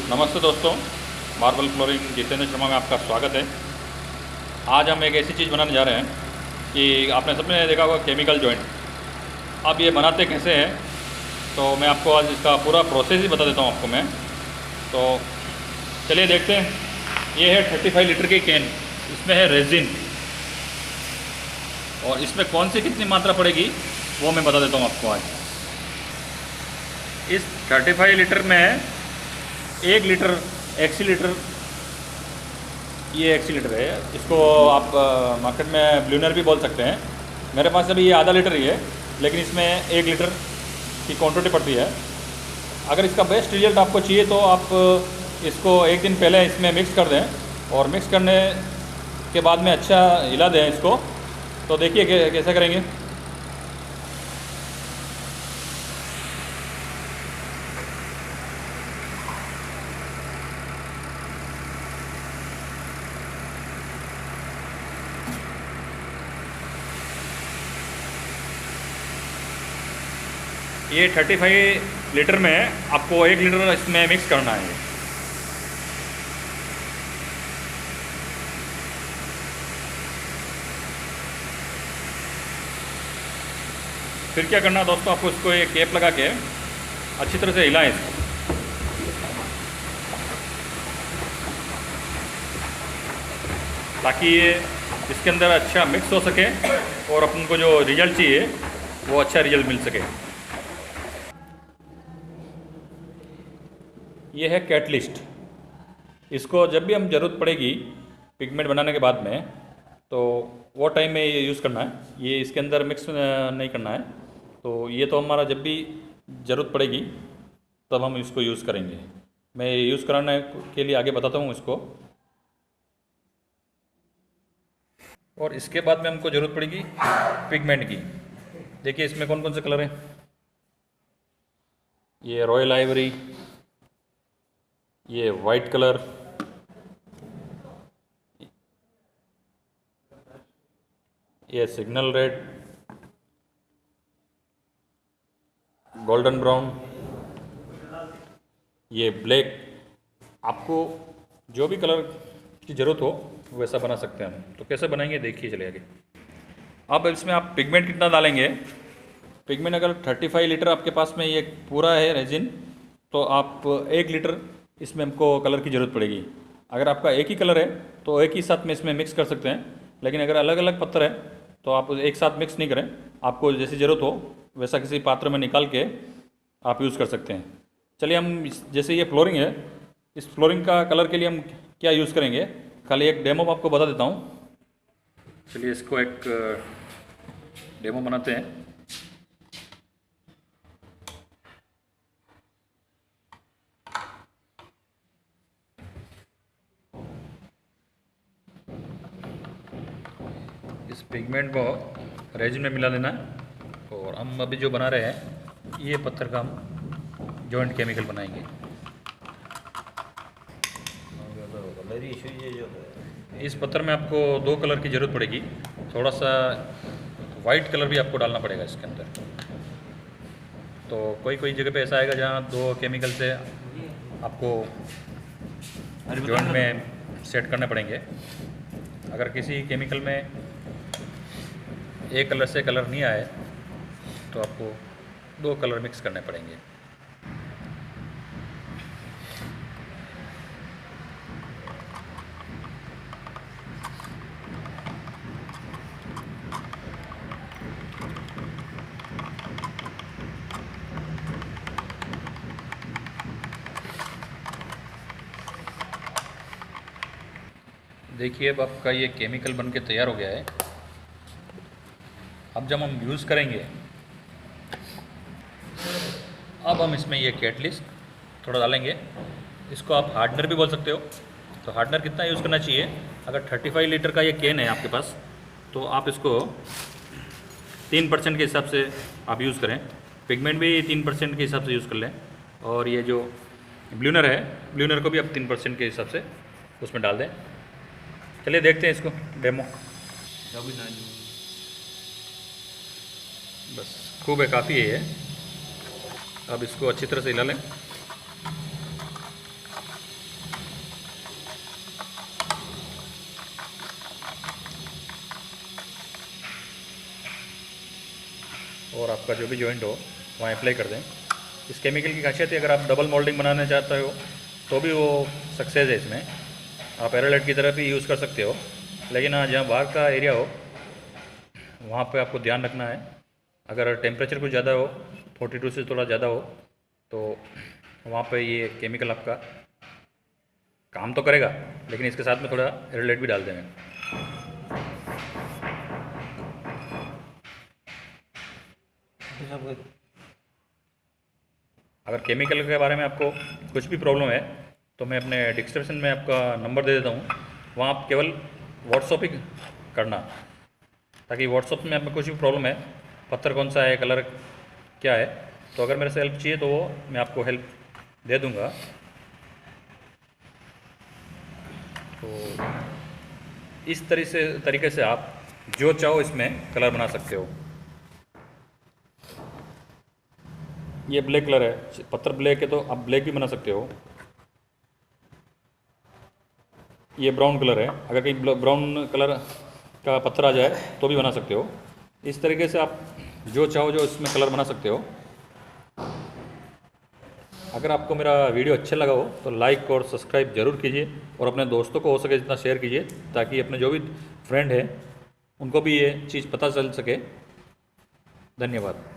नमस्ते दोस्तों, marble flooring Jitendra Sharma में आपका स्वागत है। आज हम एक ऐसी चीज़ बनाने जा रहे हैं कि आपने सबने देखा होगा केमिकल जॉइंट। अब ये बनाते कैसे हैं तो मैं आपको आज इसका पूरा प्रोसेस ही बता देता हूँ आपको मैं। तो चलिए देखते हैं। ये है 35 लीटर की कैन, इसमें है रेजिन और इसमें कौन सी कितनी मात्रा पड़ेगी वो मैं बता देता हूँ आपको आज। इस 35 लीटर में 1 लीटर एक्सीलीटर, ये एक्सीलीटर है, इसको आप मार्केट में ब्लूनर भी बोल सकते हैं। मेरे पास अभी ये आधा लीटर ही है, लेकिन इसमें 1 लीटर की क्वांटिटी पड़ती है। अगर इसका बेस्ट रिजल्ट आपको चाहिए तो आप इसको एक दिन पहले इसमें मिक्स कर दें और मिक्स करने के बाद में अच्छा हिला दें इसको। तो देखिए कैसे करेंगे। ये 35 लीटर में आपको 1 लीटर इसमें मिक्स करना है। फिर क्या करना है दोस्तों, आपको इसको एक कैप लगा के अच्छी तरह से हिलाएं इसको, ताकि ये इसके अंदर अच्छा मिक्स हो सके और अपन को जो रिजल्ट चाहिए वो अच्छा रिजल्ट मिल सके। ये है कैटलिस्ट। इसको जब भी हम ज़रूरत पड़ेगी पिगमेंट बनाने के बाद में, तो वो टाइम में ये यूज़ करना है। ये इसके अंदर मिक्स नहीं करना है। तो ये तो हमारा जब भी ज़रूरत पड़ेगी तब हम इसको यूज़ करेंगे। मैं यूज़ कराने के लिए आगे बताता हूँ इसको। और इसके बाद में हमको ज़रूरत पड़ेगी पिगमेंट की। देखिए इसमें कौन कौन से कलर हैं। ये रॉयल आइवरी, ये वाइट कलर, ये सिग्नल रेड, गोल्डन ब्राउन, ये ब्लैक। आपको जो भी कलर की ज़रूरत हो वैसा बना सकते हैं हम। तो कैसे बनाएंगे देखिए, चले आगे। अब इसमें आप पिगमेंट कितना डालेंगे। पिगमेंट अगर 35 लीटर आपके पास में ये पूरा है रेजिन, तो आप 1 लीटर इसमें हमको कलर की ज़रूरत पड़ेगी। अगर आपका एक ही कलर है तो एक ही साथ में इसमें मिक्स कर सकते हैं, लेकिन अगर अलग अलग पत्थर है तो आप एक साथ मिक्स नहीं करें। आपको जैसी ज़रूरत हो वैसा किसी पात्र में निकाल के आप यूज़ कर सकते हैं। चलिए हम जैसे ये फ्लोरिंग है, इस फ्लोरिंग का कलर के लिए हम क्या यूज़ करेंगे, खाली एक डेमो आपको बता देता हूँ। चलिए इसको एक डेमो बनाते हैं। इस पिगमेंट को रेजिन में मिला देना है और हम अभी जो बना रहे हैं ये पत्थर का हम जॉइंट केमिकल बनाएंगे। इस पत्थर में आपको 2 कलर की ज़रूरत पड़ेगी। थोड़ा सा वाइट कलर भी आपको डालना पड़ेगा इसके अंदर। तो कोई कोई जगह पे ऐसा आएगा जहाँ 2 केमिकल से आपको जॉइंट में सेट करने पड़ेंगे। अगर किसी केमिकल में एक कलर से कलर नहीं आए तो आपको 2 कलर मिक्स करने पड़ेंगे। देखिए अब आपका ये केमिकल बन के तैयार हो गया है। अब जब हम यूज़ करेंगे, अब हम इसमें ये कैटलिस्ट थोड़ा डालेंगे। इसको आप हार्डनर भी बोल सकते हो। तो हार्डनर कितना यूज़ करना चाहिए, अगर 35 लीटर का ये कैन है आपके पास तो आप इसको 3% के हिसाब से आप यूज़ करें। पिगमेंट भी 3% के हिसाब से यूज़ कर लें। और ये जो ब्लूनर है, ब्लूनर को भी आप 3% के हिसाब से उसमें डाल दें। चलिए देखते हैं इसको डेमो। बस खूब है, काफ़ी है ये। अब इसको अच्छी तरह से हिला लें। और आपका जो भी जॉइंट हो वहाँ अप्लाई कर दें। इस केमिकल की खासियत है, अगर आप डबल मोल्डिंग बनाना चाहते हो तो भी वो सक्सेस है इसमें। आप एरोलाइट की तरह भी यूज़ कर सकते हो, लेकिन हाँ जहाँ बाहर का एरिया हो वहाँ पे आपको ध्यान रखना है। अगर टेम्परेचर कुछ ज़्यादा हो, 42 से थोड़ा ज़्यादा हो, तो वहाँ पे ये केमिकल आपका काम तो करेगा, लेकिन इसके साथ में थोड़ा एरोलाइट भी डाल देंगे। अगर केमिकल के बारे में आपको कुछ भी प्रॉब्लम है तो मैं अपने डिस्क्रिप्शन में आपका नंबर दे देता हूँ, वहाँ आप केवल व्हाट्सअप ही करना, ताकि व्हाट्सअप में आपको कुछ भी प्रॉब्लम है, पत्थर कौन सा है, कलर क्या है, तो अगर मेरे से हेल्प चाहिए तो वो मैं आपको हेल्प दे दूँगा। तो इस तरीके से आप जो चाहो इसमें कलर बना सकते हो। ये ब्लैक कलर है, पत्थर ब्लैक है तो आप ब्लैक भी बना सकते हो। ये ब्राउन कलर है, अगर कहीं ब्राउन कलर का पत्थर आ जाए तो भी बना सकते हो। इस तरीके से आप जो चाहो जो इसमें कलर बना सकते हो। अगर आपको मेरा वीडियो अच्छा लगा हो तो लाइक और सब्सक्राइब जरूर कीजिए, और अपने दोस्तों को हो सके जितना शेयर कीजिए, ताकि अपने जो भी फ्रेंड है उनको भी ये चीज़ पता चल सके। धन्यवाद।